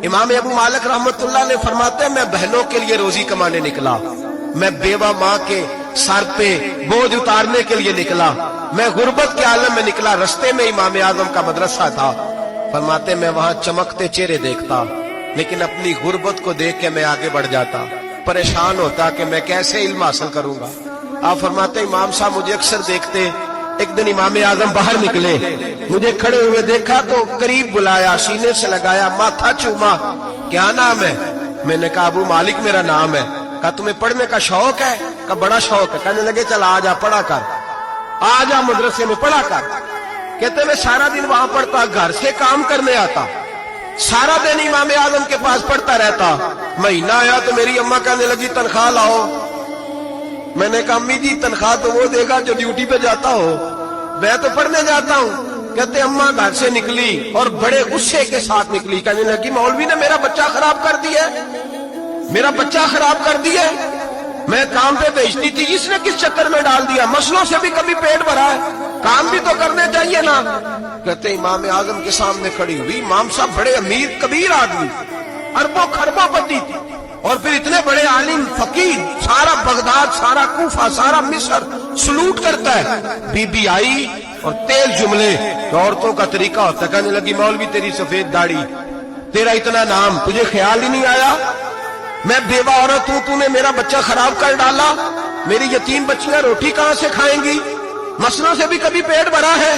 امام ابو مالک رحمتullah نے فرماتے ہیں میں بہنوں کے لیے روزی کمانے نکلا، میں بیوہ ماں کے سر پہ بوجھ اتارنے کے لیے نکلا، میں غربت کے عالم میں نکلا، رستے میں امام اعظم کا مدرسہ تھا، فرماتے میں وہاں چمکتے چہرے دیکھتا، لیکن اپنی غربت کو دیکھ کے میں آگے بڑھ جاتا، پریشان ہوتا کہ میں کیسے علم حاصل کروں گا۔ آپ فرماتے امام صاحب مجھے اکثر دیکھتے، ایک دن امام اعظم باہر نکلے، مجھے کھڑے ہوئے دیکھا تو قریب بلایا، سینے سے لگایا، ماتھا چوما، کیا نام ہے؟ میں نے کہا ابو مالک میرا نام ہے۔ کہا تمہیں پڑھنے کا شوق ہے؟ کہا بڑا شوق ہے۔ کہنے لگے چل آ جا پڑھا کر، آ جا مدرسے میں پڑھا کر۔ کہتے میں سارا دن وہاں پڑھتا، گھر سے کام کرنے آتا، سارا دن امام اعظم کے پاس پڑھتا رہتا۔ مہینہ آیا تو میری اماں کہنے لگی تنخواہ لاؤ۔ میں نے کہا امی جی تنخواہ تو وہ دے گا جو ڈیوٹی پہ جاتا ہو، میں تو پڑھنے جاتا ہوں۔ کہتے اماں گھر سے نکلی اور بڑے غصے کے ساتھ نکلی، کہنے لگی مولوی نے میرا بچہ خراب کر دیا، میرا بچہ خراب کر دیا، میں کام پہ بھیجتی تھی، اس نے کس چکر میں ڈال دیا، مسلوں سے بھی کبھی پیٹ بھرا ہے، کام بھی تو کرنے چاہیے نا۔ کہتے امام اعظم کے سامنے کھڑی ہوئی، امام صاحب بڑے امیر کبیر آدمی، اربوں خربوں پتی تھی، اور پھر اتنے بڑے عالم فقیر، سارا بغداد، سارا کوفہ، سارا مصر سلوٹ کرتا ہے۔ بی بی آئی اور تیل جملے تو عورتوں کا طریقہ ہوتا ہے، کہنے لگی مولوی تیری سفید داڑھی، تیرا اتنا نام، تجھے خیال ہی نہیں آیا میں بیوہ عورت ہوں، تو نے میرا بچہ خراب کر ڈالا، میری یتیم بچیاں روٹی کہاں سے کھائیں گی، مسلوں سے بھی کبھی پیٹ بھرا ہے۔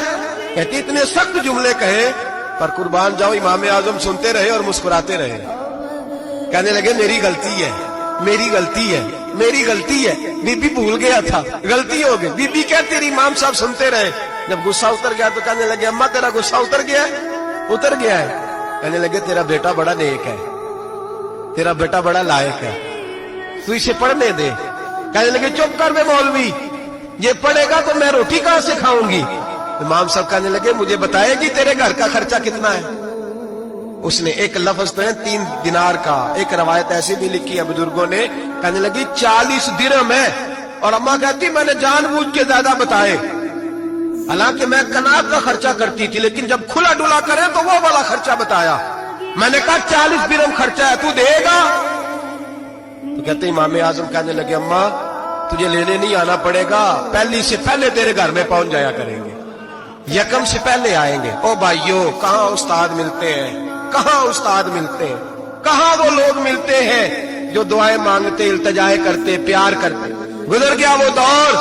کہتی اتنے سخت جملے کہے پر قربان جاؤ امام اعظم سنتے رہے اور مسکراتے رہے۔ کہنے لگے میری غلطی ہے، میری غلطی ہے، میری غلطی ہے، بی بی بھول گیا تھا، غلطی ہو گئی۔ بی بی کہتی رہی، امام صاحب سنتے رہے۔ جب غصہ اتر گیا تو کہنے لگے اماں تیرا غصہ اتر گیا ہے؟ اتر گیا ہے۔ کہنے لگے تیرا بیٹا بڑا نیک ہے، تیرا بیٹا بڑا لائق ہے، تو اسے پڑھنے دے۔ کہنے لگے چپ کر بے مولوی، یہ پڑھے گا تو میں روٹی کہاں سے کھاؤں گی؟ امام صاحب کہنے لگے مجھے بتائے گی تیرے گھر کا خرچہ کتنا ہے؟ اس نے ایک لفظ تو ہے 3 دینار کا، ایک روایت ایسی بھی لکھی ہے بزرگوں نے، کہنے لگی 40 درہم ہے، اور اماں کہتی میں نے جان بوجھ کے زیادہ بتائے، حالانکہ میں کنات کا خرچہ کرتی تھی، لیکن جب کھلا ڈلا کرے تو وہ والا خرچہ بتایا۔ میں نے کہا 40 درہم خرچہ ہے، تو دے گا؟ تو کہتے امام اعظم کہنے لگے اماں تجھے لینے نہیں آنا پڑے گا، پہلی سے پہلے تیرے گھر میں پہنچ جایا کریں گے، یکم سے پہلے آئیں گے۔ او بھائیو کہاں استاد ملتے ہیں، کہاں استاد ملتے ہیں، کہاں وہ لوگ ملتے ہیں جو دعائیں مانگتے، التجائیں کرتے، پیار کرتے۔ گزر گیا وہ دور،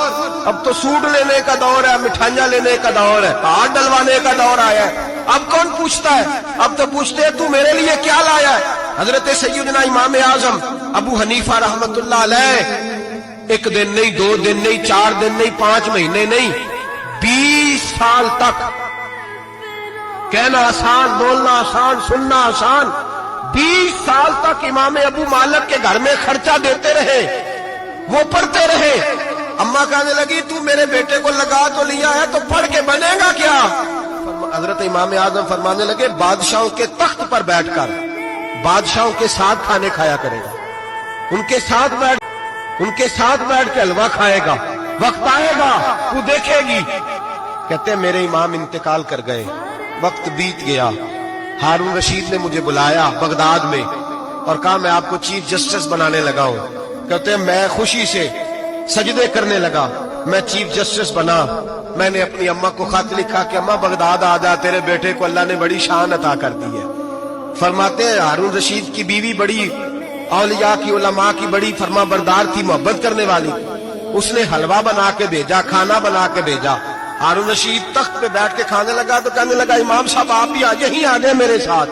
اب تو سوٹ لینے کا دور ہے، مٹھائیاں لینے کا دور ہے، ہاتھ ڈلوانے کا دور آیا ہے۔ اب کون پوچھتا ہے؟ اب تو پوچھتے ہیں تو میرے لیے کیا لایا ہے؟ حضرت سیدنا امام اعظم ابو حنیفہ رحمت اللہ علیہ 1 دن نہیں، 2 دن نہیں، 4 دن نہیں، 5 مہینے نہیں، 20 سال تک، کہنا آسان، بولنا آسان، سننا آسان، 20 سال تک امام ابو مالک کے گھر میں خرچہ دیتے رہے، وہ پڑھتے رہے۔ اماں کہنے لگی تو میرے بیٹے کو لگا تو لیا ہے تو پڑھ کے بنے گا کیا؟ حضرت امام اعظم فرمانے لگے بادشاہوں کے تخت پر بیٹھ کر بادشاہوں کے ساتھ کھانے کھایا کرے گا، ان کے ساتھ بیٹھ کے حلوہ کھائے گا، وقت آئے گا تو دیکھے گی۔ کہتے ہیں میرے امام انتقال کر گئے، وقت بیت گیا، ہارون رشید نے مجھے بلایا بغداد میں اور کہا میں آپ کو چیف جسٹس بنانے لگا ہوں۔ کہتے ہیں میں خوشی سے سجدے کرنے لگا، میں چیف جسٹس بنا۔ میں نے اپنی اماں کو خط لکھا کہ اماں بغداد آ جا، تیرے بیٹے کو اللہ نے بڑی شان عطا کر دی ہے۔ فرماتے ہیں ہارون رشید کی بیوی بڑی اولیاء کی، علماء کی بڑی فرما بردار تھی، محبت کرنے والی تھی، اس نے حلوہ بنا کے بھیجا، کھانا بنا کے بھیجا۔ ہارون رشید تخت پہ بیٹھ کے کھانے لگا تو کہنے لگا امام صاحب آپ بھی یہیں آ گئے میرے ساتھ۔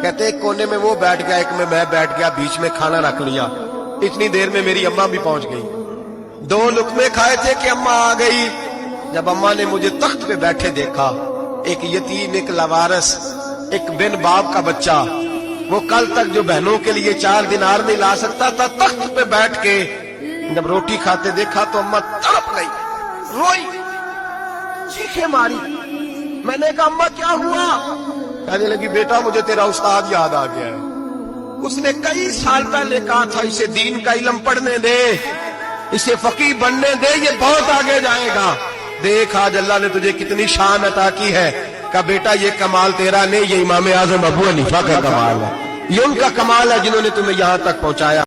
کہتے ایک کونے میں وہ بیٹھ گیا، ایک میں بیٹھ گیا، بیچ میں کھانا رکھ لیا۔ اتنی دیر میں میری اماں بھی پہنچ گئی، 2 لقمے کھائے تھے کہ اماں آ گئی۔ جب اماں نے مجھے تخت پہ بیٹھے دیکھا، ایک یتیم، ایک لاوارث، ایک بن باپ کا بچہ، وہ کل تک جو بہنوں کے لیے 4 دینار نہیں لا سکتا تھا، تخت پہ بیٹھ کے جب روٹی کھاتے دیکھا تو اماں تڑپ گئی، روئی، چیخیں ماری۔ میں نے کہا اماں کیا ہوا؟ کہنے لگی بیٹا مجھے تیرا استاد یاد آ گیا ہے، اس نے کئی سال پہلے کہا تھا اسے دین کا علم پڑھنے دے، اسے فقیہ بننے دے، یہ بہت آگے جائے گا۔ دیکھ آج اللہ نے تجھے کتنی شان عطا کی ہے۔ کہا بیٹا یہ کمال تیرا نہیں، یہ امام اعظم ابو حنیفہ کا کمال ہے، یہ ان کا کمال ہے جنہوں نے تمہیں یہاں تک پہنچایا.